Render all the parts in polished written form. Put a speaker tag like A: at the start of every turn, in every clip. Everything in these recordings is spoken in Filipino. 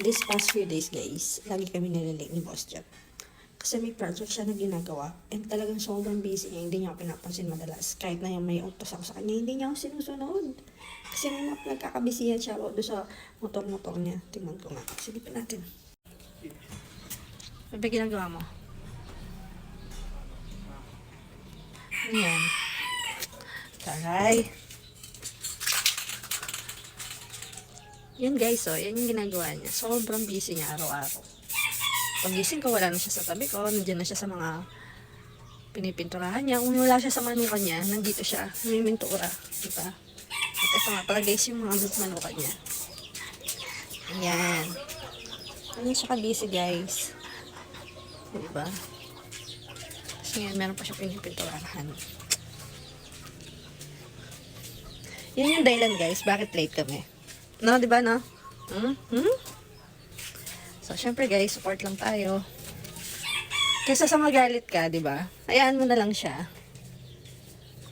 A: This past few days, guys, lagi kami nalilate ni Boss Jeff. Kasi may project siya na ginagawa and talagang sobrang busy niya, hindi niya ako pinapansin madalas. Kahit na yung may utos ako sa kanya, hindi niya ako sinusunod. Kasi may nagkakabisihan siya doon sa motor-motor niya. Tingnan ko nga. Silipin natin. Ano ba ginagawa mo? Ayan. Taray. Yan guys, oh, yan yung ginagawa niya. Sobrang busy niya araw-araw. Pagising ko, wala na siya sa tabi ko. Nandiyan na siya sa mga pinipinturahan niya. Kung wala siya sa manukan niya, nandito siya. Namimintura. Diba? At ito nga pala guys, yung mga manukan niya. Ayan. Ano siya ka-busy guys. Diba? Kasi ngayon, meron pa siya pinipinturahan. Yan yung dahilan guys, bakit late kami. No, di ba, no? So, syempre guys, support lang tayo. Kaysa sa magalit ka, di ba? Hayaan mo na lang siya.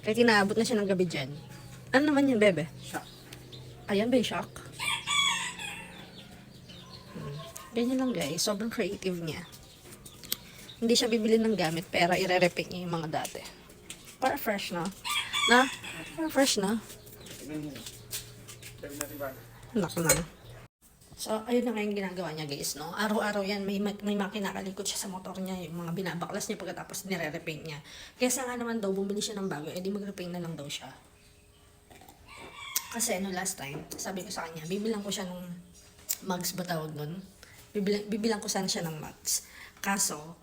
A: Kahit inaabot na siya ng gabi dyan. Ano naman yun, bebe? Shock. Ayan ba yung shock? Ganyan lang guys, sobrang creative niya. Hindi siya bibili ng gamit, pero ire-repaint niya yung mga dati. Para fresh, no? Na? Para fresh, no? Naku na. So, ayun na nga yung ginagawa niya guys, no? Araw-araw yan, may makina kalikot siya sa motor niya, yung mga binabaklas niya pagkatapos nire-repaint niya. Kesa nga naman daw, bumili siya ng bago, edi mag-repaint na lang daw siya. Kasi last time, sabi ko sa kanya, bibilang ko siya ng mugs ba tawag nun? Bibilang ko sana siya ng mugs. Kaso,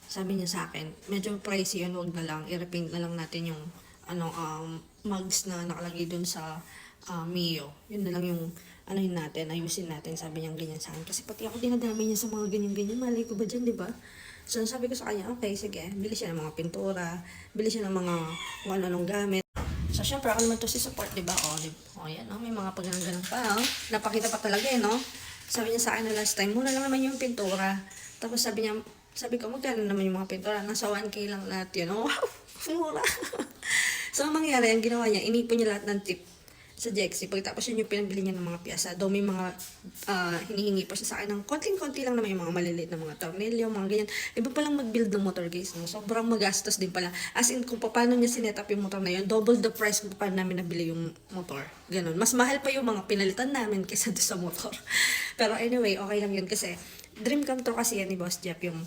A: sabi niya sa akin, medyo pricey yun, huwag na lang, i-repaint na lang natin yung mugs na nakalagay dun sa Mio. Yun na lang yung ayusin natin, sabi niya ganyan sa akin. Kasi pati ako dinadami niya sa mga ganyan-ganyan, malay ko ba dyan, di ba? So, sabi ko sa kanya, okay, sige, bili siya ng mga pintura, bili siya ng mga kung ano-anong gamit. So, syempre, ako naman to si support, di ba? Yan, may mga pagganang-ganang pa, napakita pa talaga, no? Sabi niya sa akin na last time, mura lang naman yung pintura. Tapos sabi ko, magkano naman yung mga pintura? Nasa 1K lang lahat yun. Wow, mura. So, ang mangyari, ang ginawa niya, inipon niya lahat ng tip sa Jexy. Pagkatapos yun yung pinabili niya ng mga piyasa. Daw may mga hinihingi pa siya sa akin ng konting-konti lang naman yung mga maliliit na mga tornilyo, mga ganyan. Iba palang mag-build ng motor guys. No? Sobrang magastos din pala. As in, kung paano niya sinet up yung motor na yun, double the price kung paano namin nabili yung motor. Ganon. Mas mahal pa yung mga pinalitan namin kaysa doon sa motor. Pero anyway, okay lang yun kasi dream come true kasi yan ni Boss Jeff yung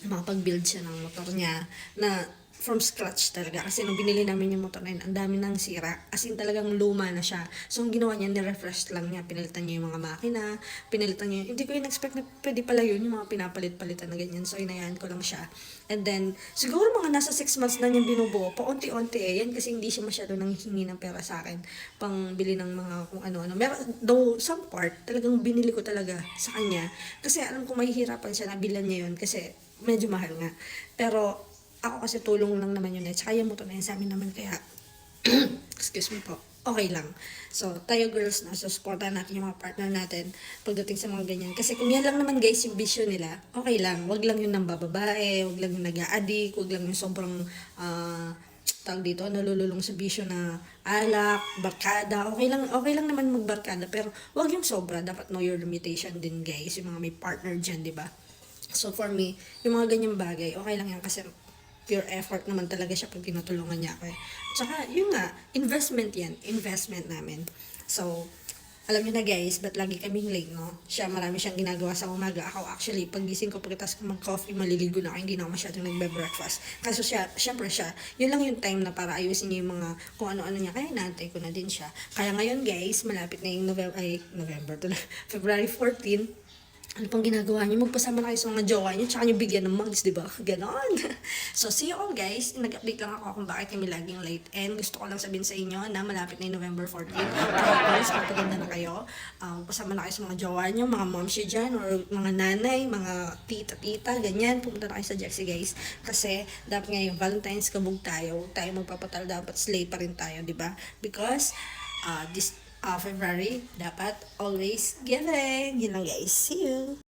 A: makapag-build siya ng motor niya na from scratch talaga. Kasi nung binili namin yung motor na yun, ang dami nang sira. As in talagang luma na siya. So, ang ginawa niya, ni-refresh lang niya. Pinalitan niya yung mga makina. Pinalitan niya. Hindi ko yung expect na pwede pala yun, yung mga pinapalit-palitan na ganyan. So, inayaan ko lang siya. And then, siguro mga nasa 6 months na niyang binubuo. Paunti-unti Yan kasi hindi siya masyado nang hingi ng pera sa akin. Pang bili ng mga kung ano-ano. Meron, though, some part, talagang binili ko talaga sa kanya. Kasi alam ko mahihirapan siya na bilan niya yun. Kasi medyo mahal nga. Pero, ako kasi tulong lang naman yun. Tsaka yung motor na yun sa amin naman kaya, excuse me po, okay lang. So, tayo girls na, so supportan natin yung mga partner natin pagdating sa mga ganyan. Kasi kung yan lang naman guys yung vision nila, okay lang. Wag lang yung nambababae, wag lang yung nag-a-addict, wag lang yung sobrang, tawag dito, nalululong sa vision na alak, barkada. Okay lang naman magbarkada, pero wag yung sobra. Dapat know your limitation din guys, yung mga may partner dyan, di ba? So, for me, yung mga ganyang bagay, okay lang yan kasi pure effort naman talaga siya pag tinutulungan niya ako. Tsaka, yun nga, investment yan. Investment namin. So, alam niyo na guys, ba't lagi kaming late, no? Siya, marami siyang ginagawa sa umaga. Ako actually, pag gising ko, pagkatapos ko mag-coffee, maliligo na ako, hindi na ako masyadong nagbe-breakfast. Kaso siya, syempre siya, yun lang yung time na para ayusin niya yung mga kung ano-ano niya. Kaya naantay ko na din siya. Kaya ngayon guys, malapit na yung February 14, ano pang ginagawa niyo? Magpasama na kayo sa mga jowa niyo, tsaka niyo bigyan ng mugs, di ba? Ganon. So, see you all guys. Nag-update lang ako kung bakit kami laging late. And gusto ko lang sabihin sa inyo na malapit na yung November 14. Kaya guys, magpaganda na kayo. Pasama na kayo sa mga jowa niyo, mga moms niyo dyan, or mga nanay, mga tita-tita, ganyan. Pumunta na kayo sa Jexy guys. Kasi, dapat ngayon, Valentine's kabog tayo. Tayo magpapatal, dapat slay pa rin tayo, di ba? Because, this February, dapat always giving. Yun lang guys. See you!